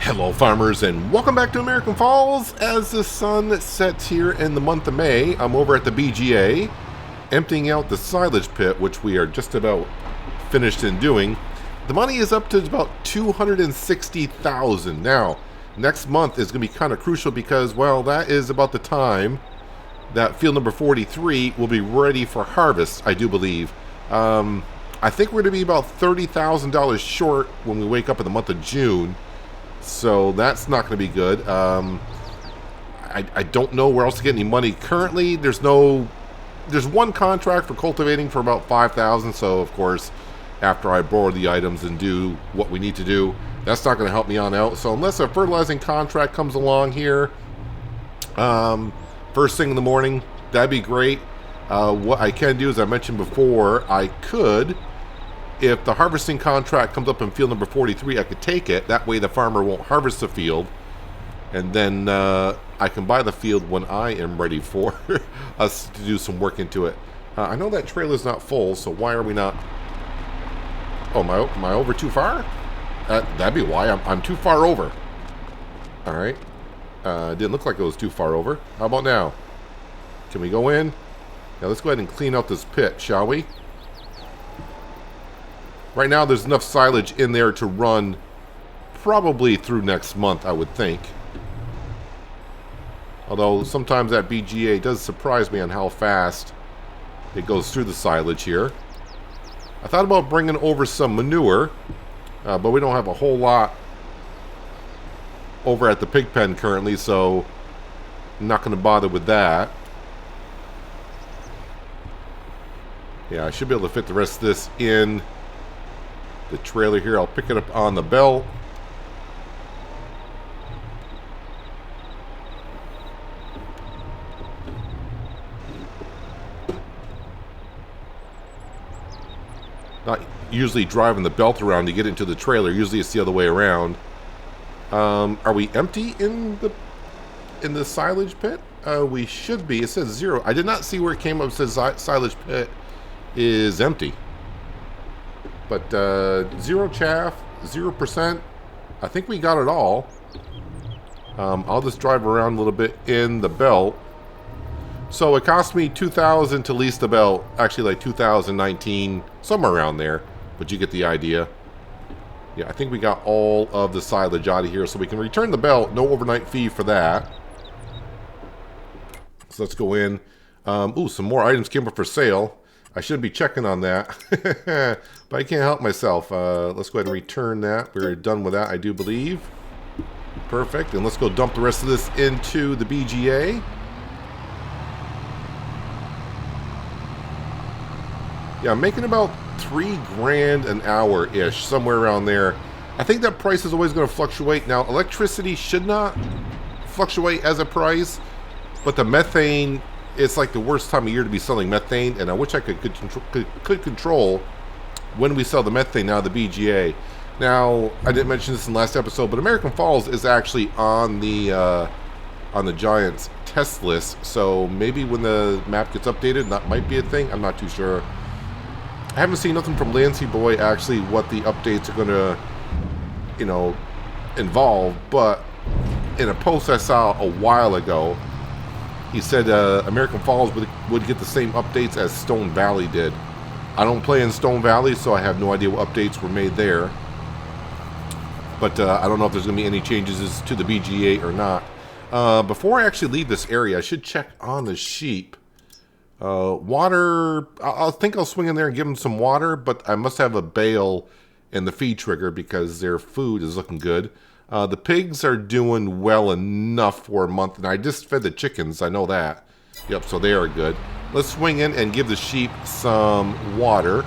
Hello farmers and welcome back to American Falls. As the sun sets here in the month of May, I'm over at the BGA emptying out the silage pit, which we are just about finished in doing. The money is up to about $260,000. Now, next month is going to be kind of crucial because, well, that is about the time that field number 43 will be ready for harvest, I do believe. I think we're going to be about $30,000 short when we wake up in the month of June. So that's not going to be good. I don't know where else to get any money. Currently, there's one contract for cultivating for about $5,000. So of course, after I borrow the items and do what we need to do, that's not going to help me on out. So unless a fertilizing contract comes along here, first thing in the morning, that'd be great. What I can do, as I mentioned before, I could, if the harvesting contract comes up in field number 43, I could take it. That way the farmer won't harvest the field. And then I can buy the field when I am ready for us to do some work into it. I know that trailer's not full, so why are we not... Oh, am I over too far? That'd be why. I'm too far over. Alright. Didn't look like it was too far over. How about now? Can we go in? Now let's go ahead and clean out this pit, shall we? Right now, there's enough silage in there to run probably through next month, I would think. Although, sometimes that BGA does surprise me on how fast it goes through the silage here. I thought about bringing over some manure, but we don't have a whole lot over at the pig pen currently, so I'm not going to bother with that. Yeah, I should be able to fit the rest of this in the trailer here. I'll pick it up on the belt. Not usually driving the belt around to get into the trailer. Usually it's the other way around. Are we empty in the silage pit? We should be. It says 0. I did not see where it came up. It says silage pit is empty. But 0 chaff, 0%. I think we got it all. I'll just drive around a little bit in the belt. So it cost me $2,000 to lease the belt. Actually, like $2,019, somewhere around there. But you get the idea. Yeah, I think we got all of the silage out of here, so we can return the belt. No overnight fee for that. So let's go in. Ooh, some more items came up for sale. I should be checking on that, but I can't help myself. Let's go ahead and return that. We're done with that, I do believe. Perfect. And let's go dump the rest of this into the BGA. Yeah, I'm making about $3,000 an hour-ish, somewhere around there. I think that price is always going to fluctuate. Now, electricity should not fluctuate as a price, but the methane... It's like the worst time of year to be selling methane, and I wish I could control when we sell the methane out of the BGA. Now, I didn't mention this in the last episode, but American Falls is actually on the Giants test list, so maybe when the map gets updated, that might be a thing. I'm not too sure. I haven't seen nothing from Lancy Boy, actually, what the updates are going to, involve, but in a post I saw a while ago, he said American Falls would get the same updates as Stone Valley did. I don't play in Stone Valley, so I have no idea what updates were made there. But I don't know if there's going to be any changes to the BGA or not. Before I actually leave this area, I should check on the sheep. Water, I think I'll swing in there and give them some water, but I must have a bale in the feed trigger because their food is looking good. The pigs are doing well enough for a month, and I just fed the chickens, I know that. Yep, so they are good. Let's swing in and give the sheep some water.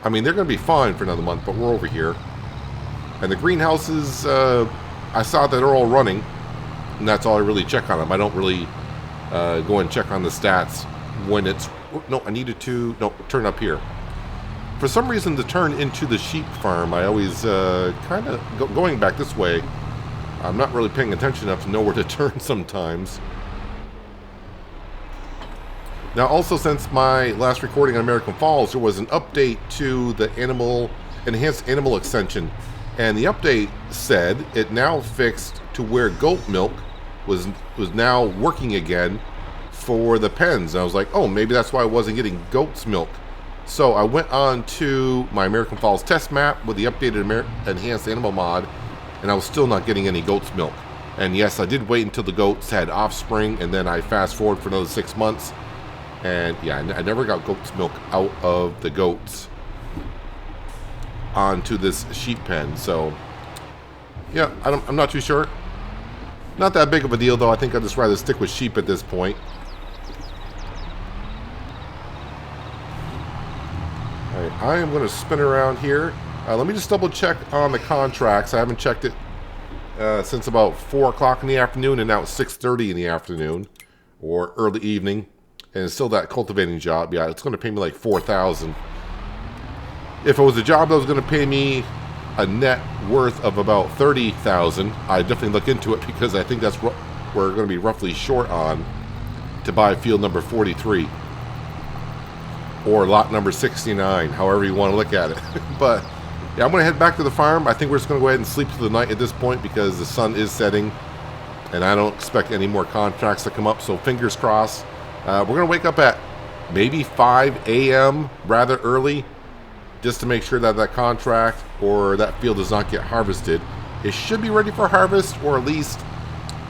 I mean, they're going to be fine for another month, but we're over here. And the greenhouses, I saw that they're all running, and that's all I really check on them. I don't really go and check on the stats when it's... No, I needed to... No, turn up here. For some reason, to turn into the sheep farm, I always kind of... Going back this way, I'm not really paying attention enough to know where to turn sometimes. Now, also, since my last recording on American Falls, there was an update to the Enhanced Animal Extension. And the update said it now fixed to where goat milk was now working again for the pens. And I was like, oh, maybe that's why I wasn't getting goat's milk. So I went on to my American Falls test map with the updated enhanced animal mod, and I was still not getting any goat's milk. And yes, I did wait until the goats had offspring, and then I fast forward for another 6 months. And yeah, I never got goat's milk out of the goats onto this sheep pen. So yeah, I'm not too sure. Not that big of a deal, though. I think I'd just rather stick with sheep at this point. All right, I am going to spin around here. Let me just double check on the contracts. I haven't checked it since about 4 o'clock in the afternoon, and now it's 6:30 in the afternoon, or early evening, and it's still that cultivating job. Yeah, it's going to pay me like $4,000. If it was a job that was going to pay me a net worth of about $30,000, I'd definitely look into it, because I think that's what we're going to be roughly short on to buy field number 43. Or lot number 69, however you want to look at it. But yeah, I'm going to head back to the farm. I think we're just going to go ahead and sleep through the night at this point, because the sun is setting, and I don't expect any more contracts to come up, so fingers crossed. We're going to wake up at maybe 5 a.m. rather early, just to make sure that that contract or that field does not get harvested. It should be ready for harvest, or at least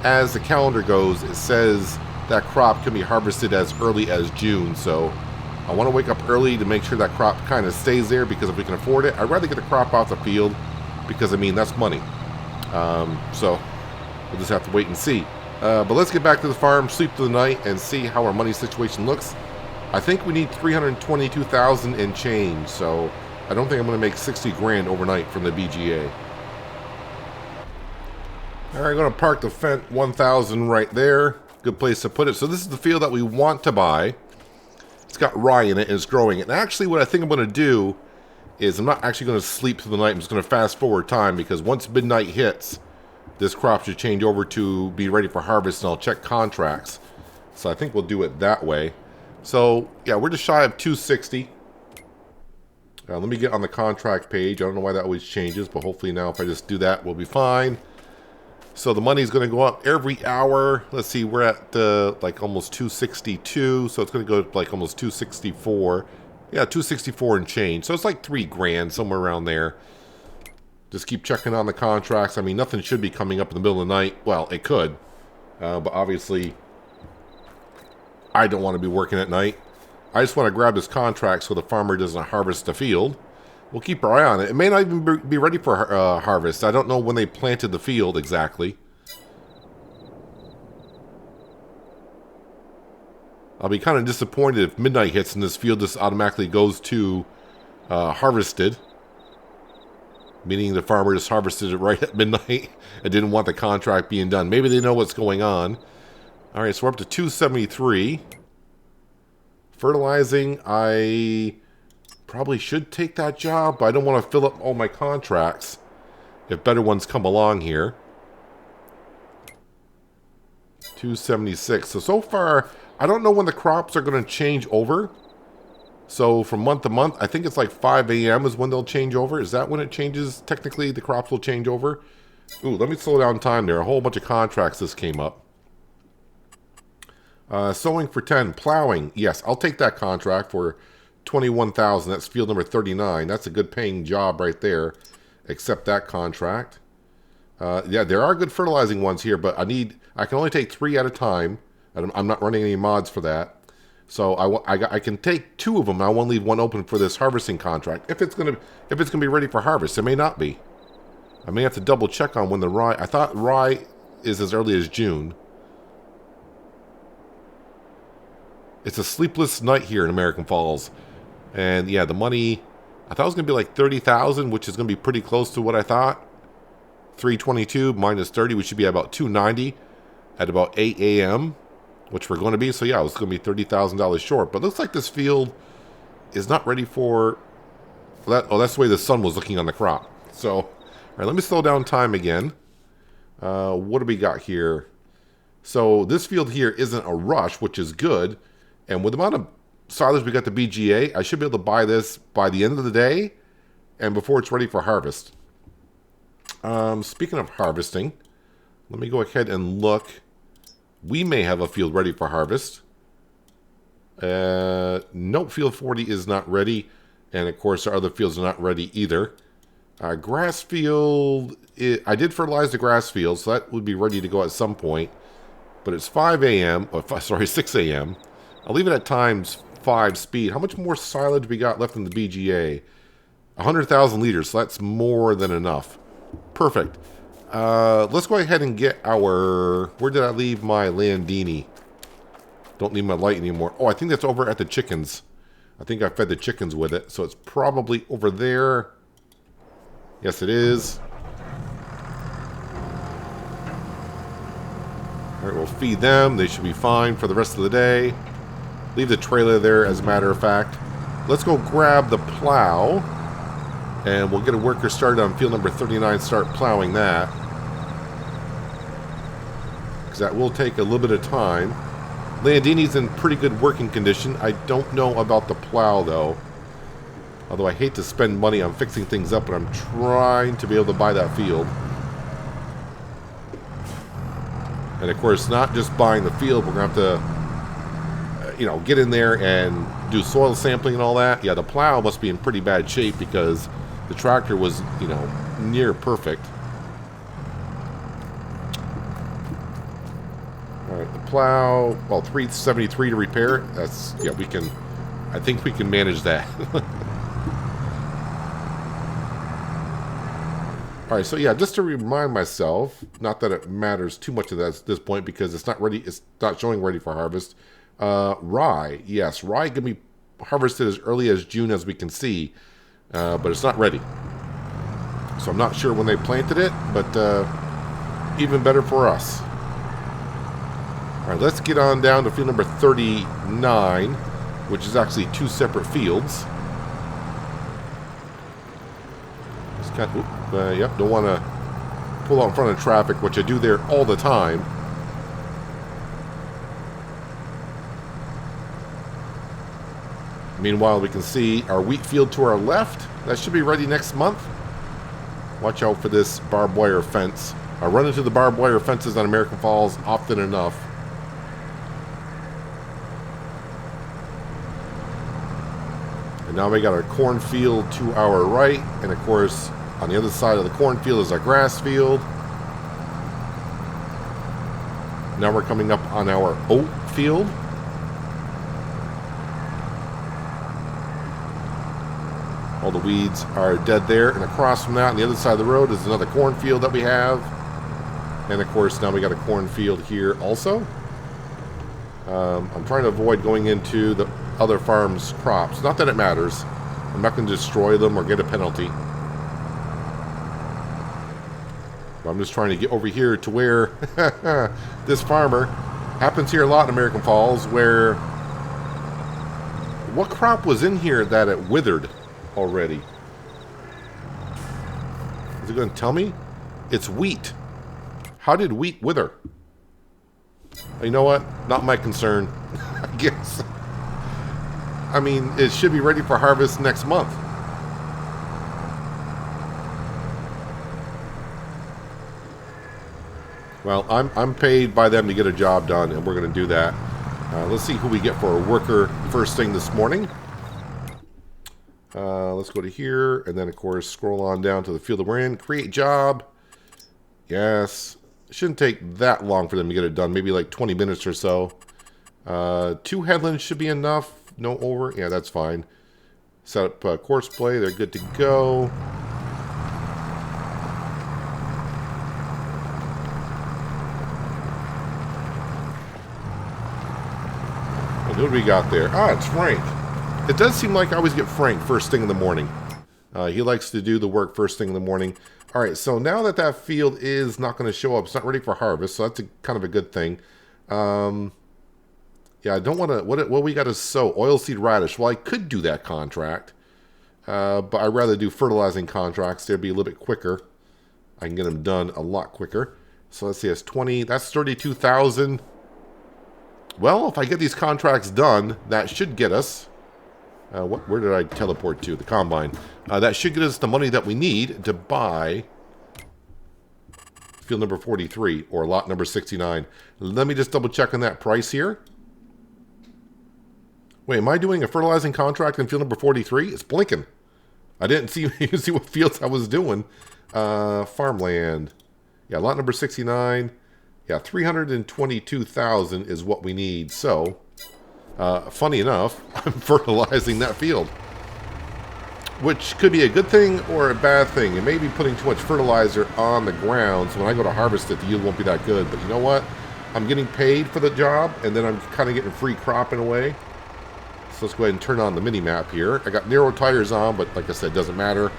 as the calendar goes, it says that crop can be harvested as early as June, so I want to wake up early to make sure that crop kind of stays there, because if we can afford it, I'd rather get the crop off the field, because, I mean, that's money. So we'll just have to wait and see. But let's get back to the farm, sleep through the night, and see how our money situation looks. I think we need $322,000 and change, so I don't think I'm going to make 60 grand overnight from the BGA. All right, I'm going to park the Fendt 1000 right there. Good place to put it. So this is the field that we want to buy. It's got rye in it, and it's growing. And actually, what I think I'm going to do is I'm not actually going to sleep through the night. I'm just going to fast forward time, because once midnight hits, this crop should change over to be ready for harvest, and I'll check contracts. So I think we'll do it that way. So yeah, we're just shy of 260. Let me get on the contract page. I don't know why that always changes, but hopefully now if I just do that, we'll be fine. So the money's going to go up every hour. Let's see, we're at like almost 262, so it's going to go like almost 264. Yeah, 264 and change. So it's like 3 grand, somewhere around there. Just keep checking on the contracts. I mean, nothing should be coming up in the middle of the night. Well, it could, but obviously I don't want to be working at night. I just want to grab this contract so the farmer doesn't harvest the field. We'll keep our eye on it. It may not even be ready for harvest. I don't know when they planted the field exactly. I'll be kind of disappointed if midnight hits and this field just automatically goes to harvested. Meaning the farmer just harvested it right at midnight and didn't want the contract being done. Maybe they know what's going on. All right, so we're up to 273. Fertilizing, I probably should take that job, but I don't want to fill up all my contracts if better ones come along here. 276. So far, I don't know when the crops are going to change over. So from month to month, I think it's like 5 a.m. is when they'll change over. Is that when it changes? Technically, the crops will change over. Ooh, let me slow down time there. A whole bunch of contracts just came up. Sowing for 10. Plowing. Yes, I'll take that contract for $21,000. That's field number 39. That's a good paying job right there. Accept that contract. Yeah, there are good fertilizing ones here, but I can only take 3 at a time. I'm not running any mods for that. So I can take 2 of them. I want to leave 1 open for this harvesting contract. If it's gonna be ready for harvest, it may not be. I may have to double check on when the rye. I thought rye is as early as June. It's a sleepless night here in American Falls. And yeah, the money, I thought it was going to be like $30,000, which is going to be pretty close to what I thought. 322 minus 30, we should be at about 290 at about 8 a.m., which we're going to be. So yeah, it's going to be $30,000 short. But it looks like this field is not ready for that. Oh, that's the way the sun was looking on the crop. So, all right, let me slow down time again. What do we got here? So this field here isn't a rush, which is good. And with the amount of silage we got the BGA, I should be able to buy this by the end of the day and before it's ready for harvest. Speaking of harvesting, let me go ahead and look. We may have a field ready for harvest. Nope, field 40 is not ready. And of course, our other fields are not ready either. Grass field, I did fertilize the grass field, so that would be ready to go at some point. But it's 5 a.m., or sorry, 6 a.m. I'll leave it at times 5 speed. How much more silage we got left in the BGA? 100,000 liters, so that's more than enough. Perfect. Let's go ahead and get our... Where did I leave my Landini? Don't need my light anymore. Oh, I think that's over at the chickens. I think I fed the chickens with it, so it's probably over there. Yes, it is. All right, we'll feed them. They should be fine for the rest of the day. Leave the trailer there, as a matter of fact. Let's go grab the plow. And we'll get a worker started on field number 39, start plowing that. Because that will take a little bit of time. Landini's in pretty good working condition. I don't know about the plow, though. Although I hate to spend money on fixing things up, but I'm trying to be able to buy that field. And of course, not just buying the field, we're going to have to, get in there and do soil sampling and all that. Yeah, the plow must be in pretty bad shape because the tractor was, near perfect. All right, the plow, well, 373 to repair it. That's, yeah, I think we can manage that. All right, so yeah, just to remind myself, not that it matters too much at this point because it's not ready, it's not showing ready for harvest. Rye, yes, rye can be harvested as early as June as we can see, but it's not ready. So I'm not sure when they planted it, but even better for us. All right, let's get on down to field number 39, which is actually 2 separate fields. Yep, don't want to pull out in front of traffic, which I do there all the time. Meanwhile, we can see our wheat field to our left. That should be ready next month. Watch out for this barbed wire fence. I run into the barbed wire fences on American Falls often enough. And now we got our cornfield to our right, and of course, on the other side of the cornfield is our grass field. Now we're coming up on our oat field. All the weeds are dead there, and across from that on the other side of the road is another cornfield that we have. And of course, now we got a cornfield here also. I'm trying to avoid going into the other farm's crops. Not that it matters. I'm not going to destroy them or get a penalty. I'm just trying to get over here to where this farmer happens here a lot in American Falls, where what crop was in here that it withered already? Is it going to tell me? It's wheat. How did wheat wither? You know what? Not my concern, I guess. I mean, it should be ready for harvest next month. Well, I'm paid by them to get a job done, and we're going to do that. Let's see who we get for a worker first thing this morning. Let's go to here, and then, of course, scroll on down to the field that we're in. Create job. Yes. It shouldn't take that long for them to get it done. Maybe like 20 minutes or so. 2 headlands should be enough. No over. Yeah, that's fine. Set up course play. They're good to go. What do we got there? Ah, it's Frank. It does seem like I always get Frank first thing in the morning. He likes to do the work first thing in the morning. All right, so now that that field is not going to show up, it's not ready for harvest, so that's kind of a good thing. Yeah, I don't want to... What we got to sow? Oilseed radish. Well, I could do that contract, but I'd rather do fertilizing contracts. They'd be a little bit quicker. I can get them done a lot quicker. So let's see, it's 20... That's 32,000. Well, if I get these contracts done, that should get us... where did I teleport to? The combine. That should get us the money that we need to buy field number 43 or lot number 69. Let me just double check on that price here. Wait, am I doing a fertilizing contract in field number 43? It's blinking. I didn't see see what fields I was doing. Farmland. Yeah, lot number 69. Yeah, 322,000 is what we need. So, funny enough, I'm fertilizing that field. Which could be a good thing or a bad thing. It may be putting too much fertilizer on the ground, so when I go to harvest it, the yield won't be that good. But you know what? I'm getting paid for the job, and then I'm kind of getting free crop in a way. So let's go ahead and turn on the mini-map here. I got narrow tires on, but like I said, it doesn't matter.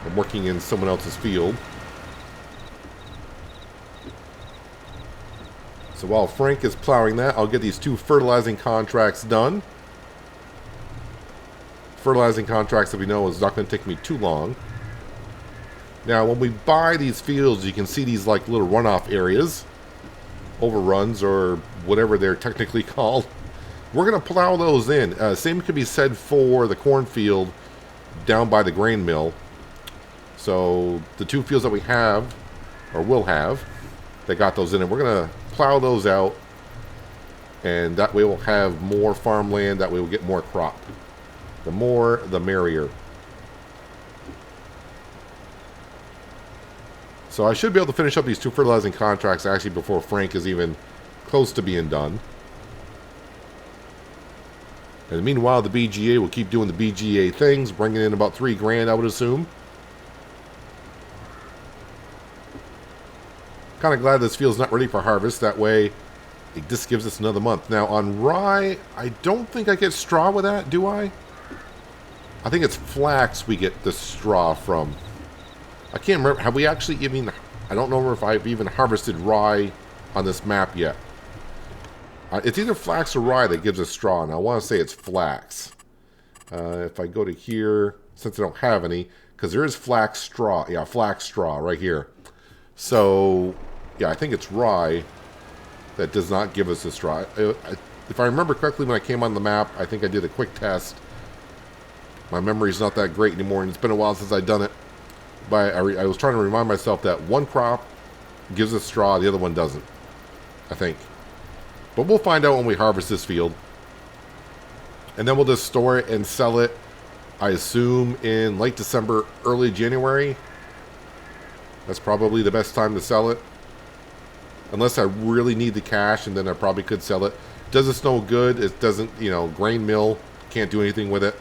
I'm working in someone else's field. So while Frank is plowing that, I'll get these 2 fertilizing contracts done. Fertilizing contracts that we know is not going to take me too long. Now, when we buy these fields, you can see these like little runoff areas, overruns, or whatever they're technically called. We're going to plow those in. Same could be said for the cornfield down by the grain mill. So the 2 fields that we have, or will have, they got those in, and we're going to plow those out, and that way we'll have more farmland. That way we'll get more crop. The more, the merrier. So I should be able to finish up these 2 fertilizing contracts actually before Frank is even close to being done. And meanwhile, the BGA will keep doing the BGA things, bringing in about $3,000, I would assume. Kind of glad this field's not ready for harvest. That way, it just gives us another month. Now, on rye, I don't think I get straw with that, do I? I think it's flax we get the straw from. I can't remember. Have we actually even... I don't know if I've even harvested rye on this map yet. It's either flax or rye that gives us straw, and I want to say it's flax. If I go to here, since I don't have any, because there is flax straw. Yeah, flax straw right here. So, yeah, I think it's rye that does not give us the straw. If I remember correctly, when I came on the map, I think I did a quick test. My memory's not that great anymore, and it's been a while since I've done it. But I was trying to remind myself that one crop gives us straw, the other one doesn't. I think. But we'll find out when we harvest this field. And then we'll just store it and sell it, I assume, in late December, early January. That's probably the best time to sell it. Unless I really need the cash, and then I probably could sell it. Does this no good? It doesn't, you know, grain mill, can't do anything with it.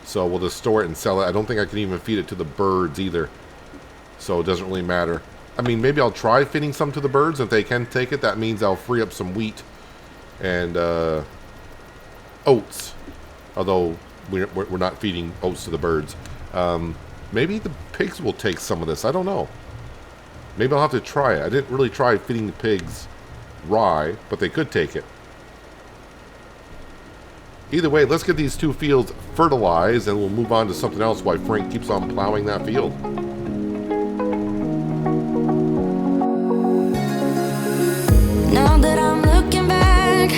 So we'll just store it and sell it. I don't think I can even feed it to the birds either. So it doesn't really matter. I mean, maybe I'll try feeding some to the birds. If they can take it, that means I'll free up some wheat and oats. Although we're not feeding oats to the birds. Maybe the pigs will take some of this. I don't know. Maybe I'll have to try it. I didn't really try feeding the pigs rye, but they could take it. Either way, let's get these 2 fields fertilized, and we'll move on to something else while Frank keeps on plowing that field. Now that I'm looking back,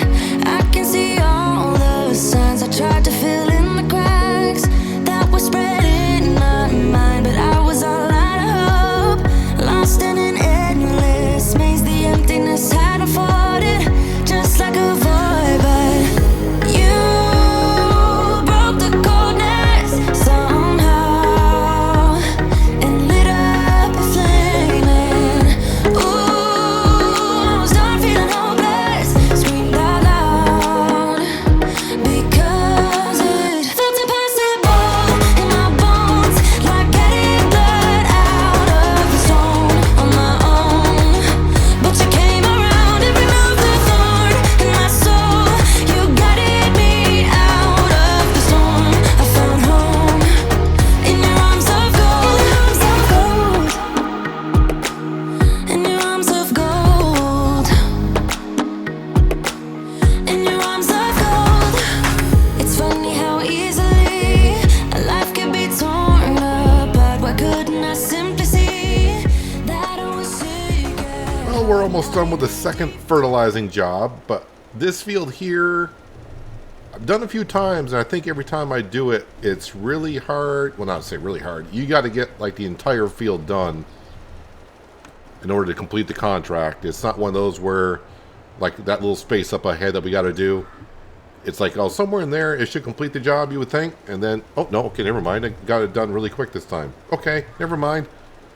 I can see all the signs I tried to fill in the cracks that were spread in my mind, but I was all out of hope, lost in an endless maze. The emptiness had unfolded just like a void, but you broke the coldness somehow and lit up a flame. And ooh, I was done feeling hopeless, screamed out loud because it felt impossible in my bones, like getting blood out of the stone on my own. But you came around and removed the thorn in my soul. You guided me out of the storm. I found home in your arms of gold, in your arms of gold, in your arms of gold. It's funny how easily a life can be torn apart. Why couldn't I simply see that I was seeking? Well, we're almost done with the second fertilizing job, but this field here, I've done a few times, and I think every time I do it, it's really hard. Well, not to say really hard. You got to get like the entire field done in order to complete the contract. It's not one of those where, like that little space up ahead that we got to do. It's like, oh, somewhere in there, it should complete the job, you would think. And then, oh, no, okay, never mind. I got it done really quick this time. Okay, never mind.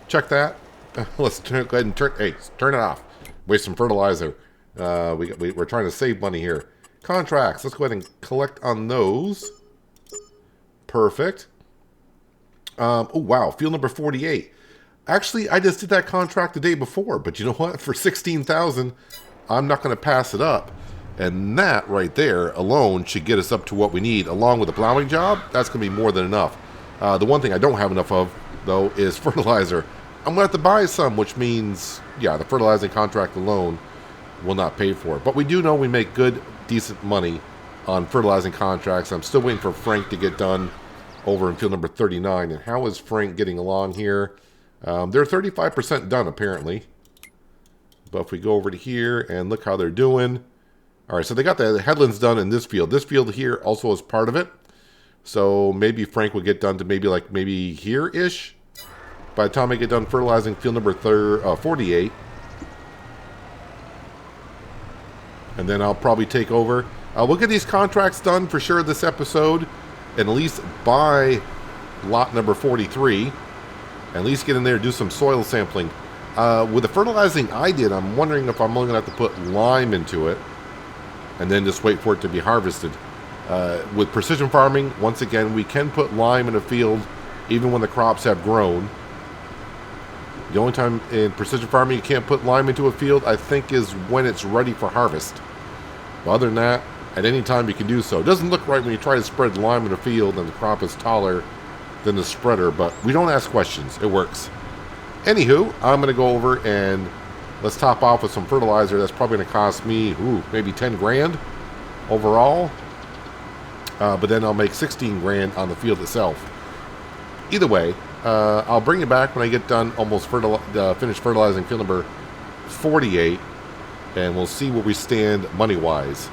Check that. Let's go ahead and turn it off. Waste some fertilizer. We're trying to save money here. Contracts. Let's go ahead and collect on those. Perfect. Oh, wow. Field number 48. Actually, I just did that contract the day before. But you know what? For $16,000, I'm not going to pass it up. And that right there alone should get us up to what we need. Along with the plowing job, that's going to be more than enough. The one thing I don't have enough of, though, is fertilizer. I'm going to have to buy some, which means, yeah, the fertilizing contract alone will not pay for it. But we do know we make good, decent money on fertilizing contracts. I'm still waiting for Frank to get done over in field number 39. And how is Frank getting along here? They're 35% done, apparently. But if we go over to here and look how they're doing. All right, so they got the headlands done in this field. This field here also is part of it. So maybe Frank will get done to maybe here-ish. By the time I get done fertilizing field number 48. And then I'll probably take over. We'll get these contracts done for sure this episode. And at least buy lot number 43. At least get in there and do some soil sampling. With the fertilizing I did, I'm wondering if I'm only going to have to put lime into it. And then just wait for it to be harvested. With precision farming, once again, we can put lime in a field even when the crops have grown. The only time in precision farming you can't put lime into a field, I think, is when it's ready for harvest. But other than that, at any time you can do so. It doesn't look right when you try to spread lime in a field and the crop is taller than the spreader, but we don't ask questions. It works. Anywho, I'm going to go over and let's top off with some fertilizer. That's probably going to cost me, maybe 10 grand overall. But then I'll make 16 grand on the field itself. Either way, I'll bring you back when I get done almost finished fertilizing field number 48. And we'll see where we stand money-wise.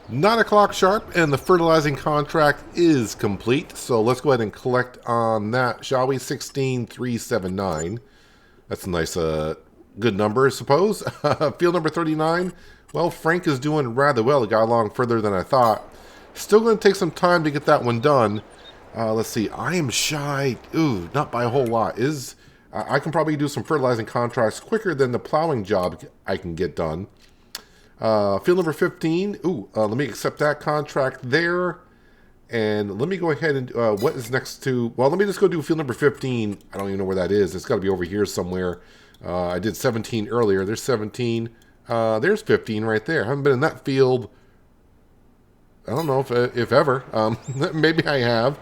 9 o'clock sharp, and the fertilizing contract is complete. So let's go ahead and collect on that, shall we? 16,379. That's a nice, good number, I suppose. Field number 39. Well, Frank is doing rather well. It got along further than I thought. Still going to take some time to get that one done. Let's see. I am shy. Ooh, not by a whole lot. I can probably do some fertilizing contracts quicker than the plowing job I can get done. Field number 15. Let me accept that contract there. And let me go ahead and, what is next to, well, let me just go do field number 15. I don't even know where that is. It's got to be over here somewhere. I did 17 earlier. There's 17. There's 15 right there. I haven't been in that field, I don't know if ever. Maybe I have.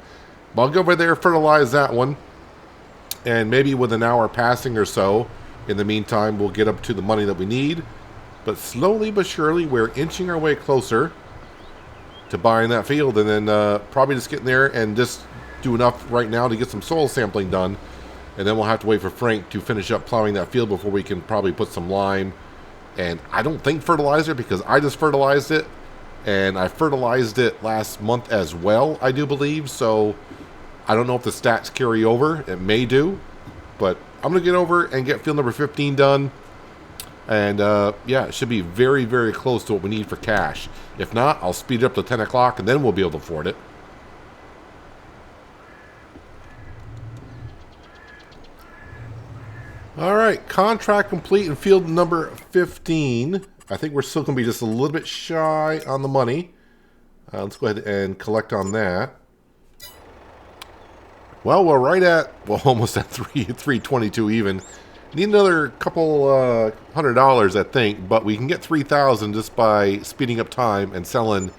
But I'll go over there, fertilize that one. And maybe with an hour passing or so, in the meantime, we'll get up to the money that we need. But slowly but surely, we're inching our way closer to buying that field. And then probably just get in there and just do enough right now to get some soil sampling done. And then we'll have to wait for Frank to finish up plowing that field before we can probably put some lime. And I don't think fertilizer, because I just fertilized it. And I fertilized it last month as well, I do believe. So I don't know if the stats carry over. It may do. But I'm going to get over and get field number 15 done. And, yeah, it should be very, very close to what we need for cash. If not, I'll speed it up to 10 o'clock, and then we'll be able to afford it. All right, contract complete in field number 15. I think we're still going to be just a little bit shy on the money. Let's go ahead and collect on that. Well, we're right at, well, almost at 322 even. Need another couple $100, I think, but we can get 3,000 just by speeding up time and selling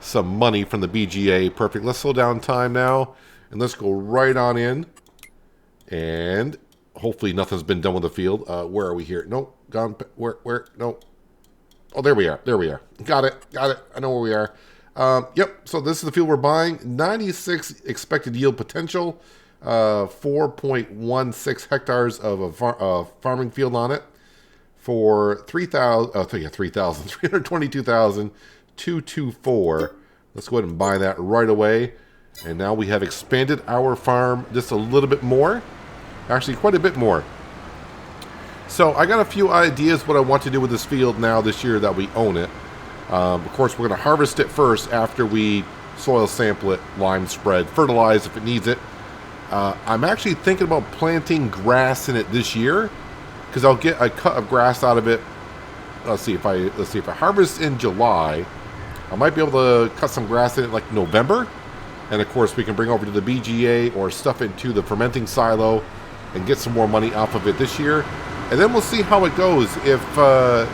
some money from the BGA. Perfect. Let's slow down time now, and let's go right on in. And hopefully nothing's been done with the field. Where are we here? Nope. Gone. Where? Nope. Oh, there we are. There we are. Got it. Got it. I know where we are. Yep. So this is the field we're buying. 96 expected yield potential. 4.16 hectares of a farming field on it for 322,224. Let's go ahead and buy that right away. And now we have expanded our farm just a little bit more. Actually, quite a bit more. So I got a few ideas what I want to do with this field now this year that we own it. Of course, we're going to harvest it first after we soil sample it, lime spread, fertilize if it needs it. I'm actually thinking about planting grass in it this year because I'll get a cut of grass out of it. Let's see if I harvest in July, I might be able to cut some grass in it like November. And of course, we can bring over to the BGA or stuff into the fermenting silo and get some more money off of it this year. And then we'll see how it goes. If the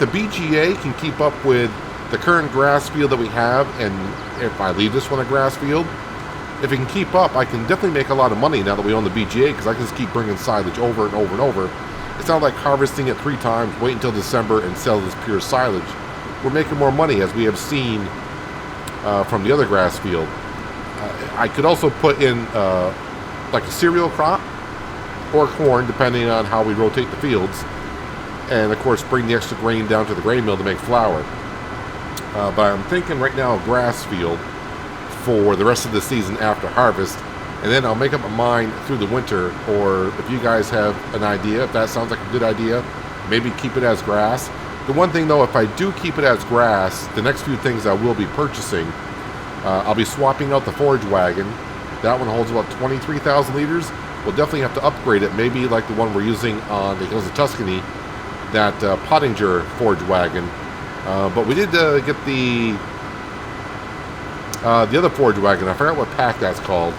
BGA can keep up with the current grass field that we have, and if I leave this one a grass field, if it can keep up, I can definitely make a lot of money now that we own the BGA, because I can just keep bringing silage over and over and over. It's not like harvesting it 3 times, wait until December, and sell this pure silage. We're making more money, as we have seen from the other grass field. I could also put in like a cereal crop or corn, depending on how we rotate the fields, and of course bring the extra grain down to the grain mill to make flour. But I'm thinking right now a grass field for the rest of the season after harvest, and then I'll make up my mind through the winter. Or if you guys have an idea, if that sounds like a good idea, maybe keep it as grass. The one thing though, if I do keep it as grass, the next few things I will be purchasing, I'll be swapping out the forage wagon. That one holds about 23,000 liters. We'll definitely have to upgrade it, maybe like the one we're using on the Hills of Tuscany, that Pottinger forage wagon. But we did get the other forage wagon. I forgot what pack that's called.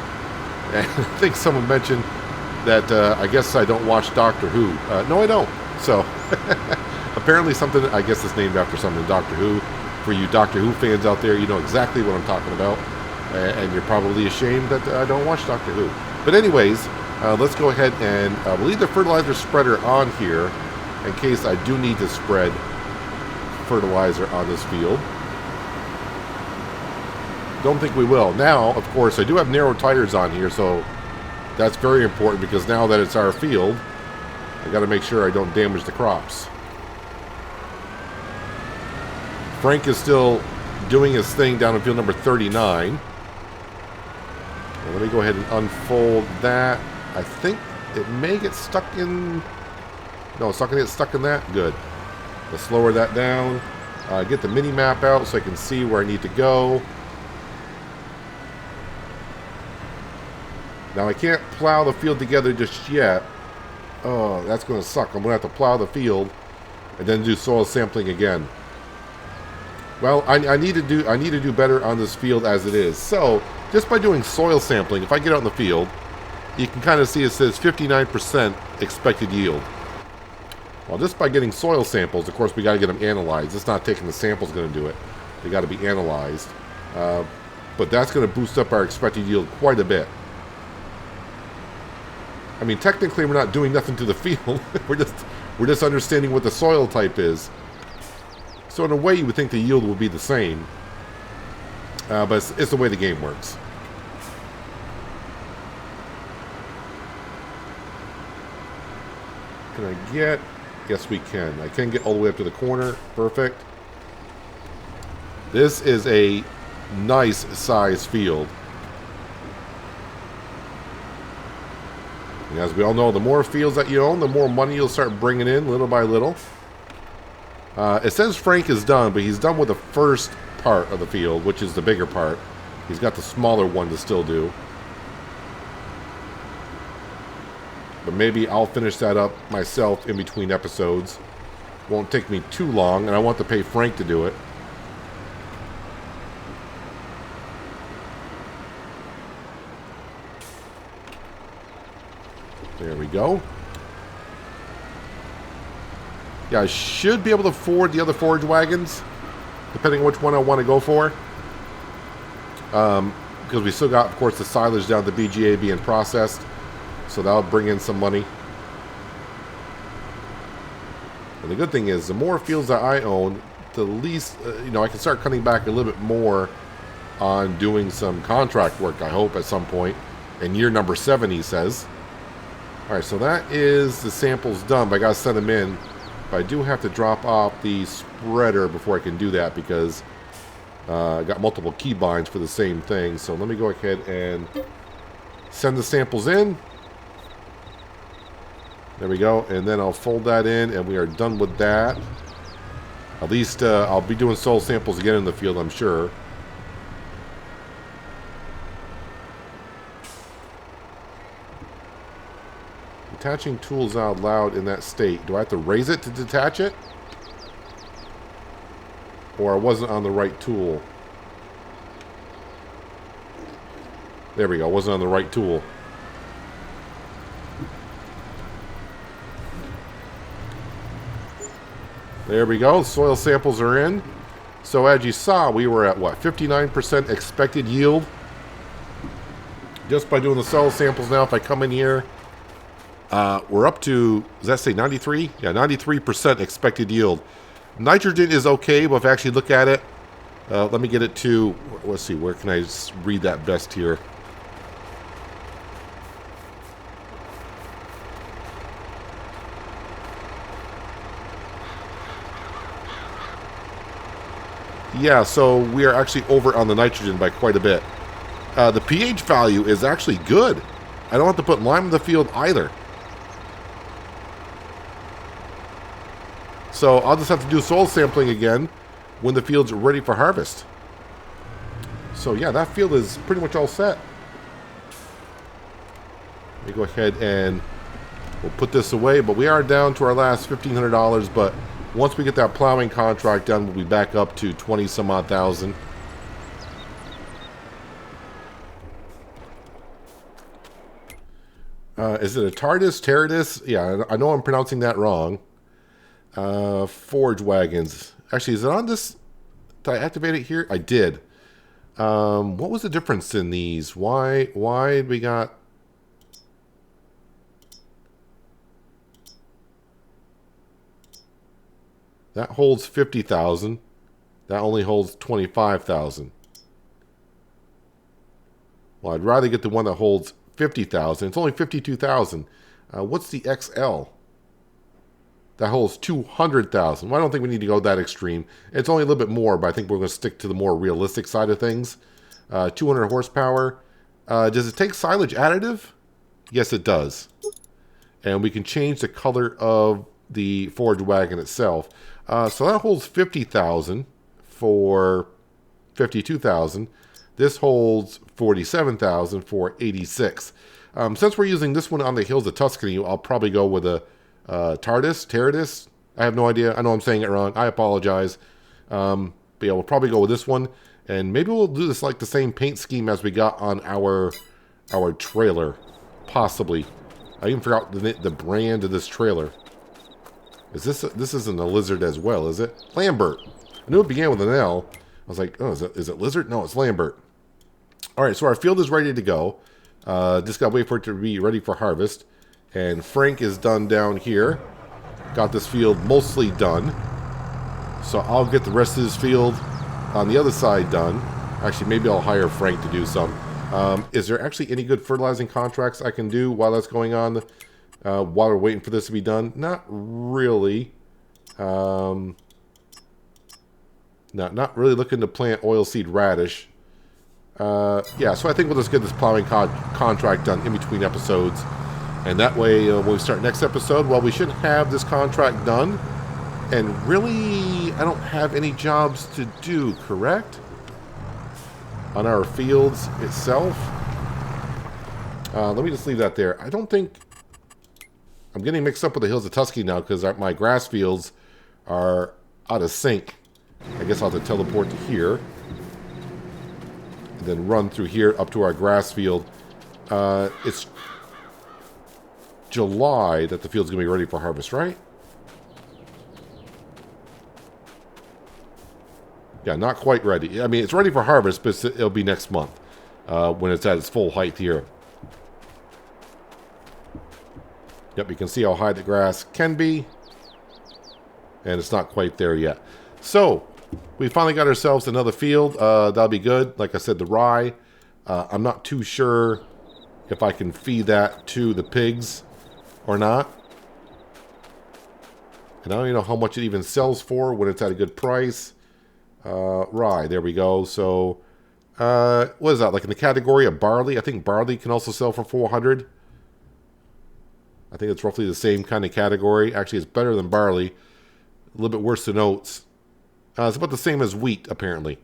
And I think someone mentioned that I guess I don't watch Doctor Who. No, I don't. So apparently something, I guess it's named after something, Doctor Who. For you Doctor Who fans out there, you know exactly what I'm talking about. And you're probably ashamed that I don't watch Doctor Who. But anyways, let's go ahead and we'll leave the fertilizer spreader on here in case I do need to spread fertilizer on this field. Don't think we will. Now, of course, I do have narrow tires on here, so that's very important, because now that it's our field, I got to make sure I don't damage the crops. Frank is still doing his thing down in field number 39. Well, let me go ahead and unfold that. I think it may get stuck in... No, it's not going to get stuck in that? Good. Let's lower that down. Get the mini map out so I can see where I need to go. Now, I can't plow the field together just yet. Oh, that's going to suck. I'm going to have to plow the field and then do soil sampling again. Well, I need to do better on this field as it is. So, just by doing soil sampling, if I get out in the field, you can kind of see it says 59% expected yield. Well, just by getting soil samples, of course, we got to get them analyzed. It's not taking the samples going to do it. They got to be analyzed. But that's going to boost up our expected yield quite a bit. I mean, technically, we're not doing nothing to the field. we're just understanding what the soil type is. So in a way, you would think the yield will be the same. But it's the way the game works. Can I get... Yes, we can. I can get all the way up to the corner. Perfect. This is a nice size field. And as we all know, the more fields that you own, the more money you'll start bringing in little by little. It says Frank is done, but he's done with the first part of the field, which is the bigger part. He's got the smaller one to still do. But maybe I'll finish that up myself in between episodes. Won't take me too long, and I want to pay Frank to do it. There we go. Yeah, I should be able to afford the other forage wagons, depending on which one I want to go for. Because we still got, of course, the silage down at the BGA being processed. So that'll bring in some money. And the good thing is, the more fields that I own, the least, I can start cutting back a little bit more on doing some contract work, I hope, at some point. In year number 7, he says. Alright, so that is the samples done, but I gotta send them in. But I do have to drop off the spreader before I can do that, because I got multiple keybinds for the same thing. So let me go ahead and send the samples in. There we go. And then I'll fold that in, and we are done with that. At least I'll be doing soil samples again in the field, I'm sure. Detaching tools out loud in that state. Do I have to raise it to detach it? Or I wasn't on the right tool. There we go. I wasn't on the right tool. There we go. Soil samples are in. So as you saw, we were at what? 59% expected yield. Just by doing the soil samples now, if I come in here, we're up to, does that say 93? Yeah, 93% expected yield. Nitrogen is okay, but if I actually look at it, let me get it to, let's see, where can I read that best here? Yeah, so we are actually over on the nitrogen by quite a bit. The pH value is actually good. I don't have to put lime in the field either. So I'll just have to do soil sampling again when the field's ready for harvest. So yeah, that field is pretty much all set. Let me go ahead and we'll put this away, but we are down to our last $1,500, but once we get that plowing contract done, we'll be back up to 20 some odd thousand. Is it a Tardis? Yeah, I know I'm pronouncing that wrong. Forge wagons. Actually, is it on this? Did I activate it here? I did. What was the difference in these? Why we got... That holds 50,000. That only holds 25,000. Well, I'd rather get the one that holds 50,000. It's only 52,000. What's the XL? That holds 200,000. Well, I don't think we need to go that extreme. It's only a little bit more, but I think we're going to stick to the more realistic side of things. 200 horsepower. Does it take silage additive? Yes, it does. And we can change the color of the forage wagon itself. So that holds 50,000 for 52,000. This holds 47,000 for 86. Since we're using this one on the hills of Tuscany, I'll probably go with a Tardis. I have no idea. I know I'm saying it wrong. I apologize. But yeah, we'll probably go with this one. And maybe we'll do this like the same paint scheme as we got on our trailer. Possibly. I even forgot the brand of this trailer. This isn't a lizard as well, is it? Lambert. I knew it began with an L. I was like, oh, is it lizard? No, it's Lambert. All right, so our field is ready to go. Just got to wait for it to be ready for harvest. And Frank is done down here. Got this field mostly done. So I'll get the rest of this field on the other side done. Actually, maybe I'll hire Frank to do some. Is there actually any good fertilizing contracts I can do while that's going on? While we're waiting for this to be done? Not really. Not really looking to plant oilseed radish. Yeah, so I think we'll just get this plowing contract done in between episodes. And that way, when we start next episode, well, we should have this contract done. And really, I don't have any jobs to do, correct? On our fields itself. Let me just leave that there. I don't think... I'm getting mixed up with the hills of Tuscany now because my grass fields are out of sync. I guess I'll have to teleport to here. And then run through here up to our grass field. It's July that the field's going to be ready for harvest, right? Yeah, not quite ready. I mean, it's ready for harvest, but it'll be next month when it's at its full height here. Yep, you can see how high the grass can be. And it's not quite there yet. So, we finally got ourselves another field. That'll be good. Like I said, the rye. I'm not too sure if I can feed that to the pigs or not. And I don't even know how much it even sells for when it's at a good price. Rye, there we go. So, what is that? Like in the category of barley? I think barley can also sell for 400. I think it's roughly the same kind of category. Actually, it's better than barley. A little bit worse than oats. It's about the same as wheat, apparently.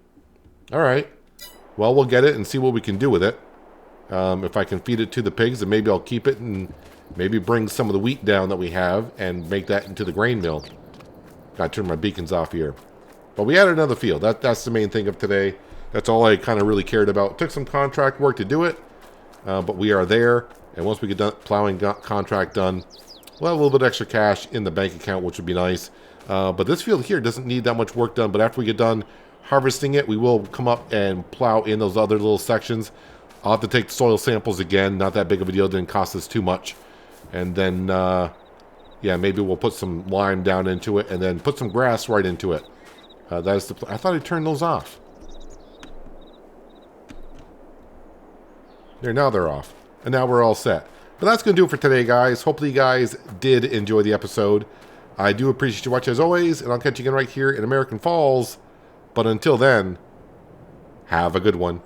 All right. Well, we'll get it and see what we can do with it. If I can feed it to the pigs, then maybe I'll keep it and maybe bring some of the wheat down that we have and make that into the grain mill. Gotta turn my beacons off here. But we added another field. That's the main thing of today. That's all I kind of really cared about. It took some contract work to do it, but we are there. And once we get done plowing contract done, well, a little bit extra cash in the bank account, which would be nice. But this field here doesn't need that much work done. But after we get done harvesting it, we will come up and plow in those other little sections. I'll have to take soil samples again. Not that big of a deal. Didn't cost us too much. And then, yeah, maybe we'll put some lime down into it and then put some grass right into it. That is the. I thought I turned those off. There, now they're off. And now we're all set. But that's going to do it for today, guys. Hopefully you guys did enjoy the episode. I do appreciate you watching as always, and I'll catch you again right here in American Falls. But until then, have a good one.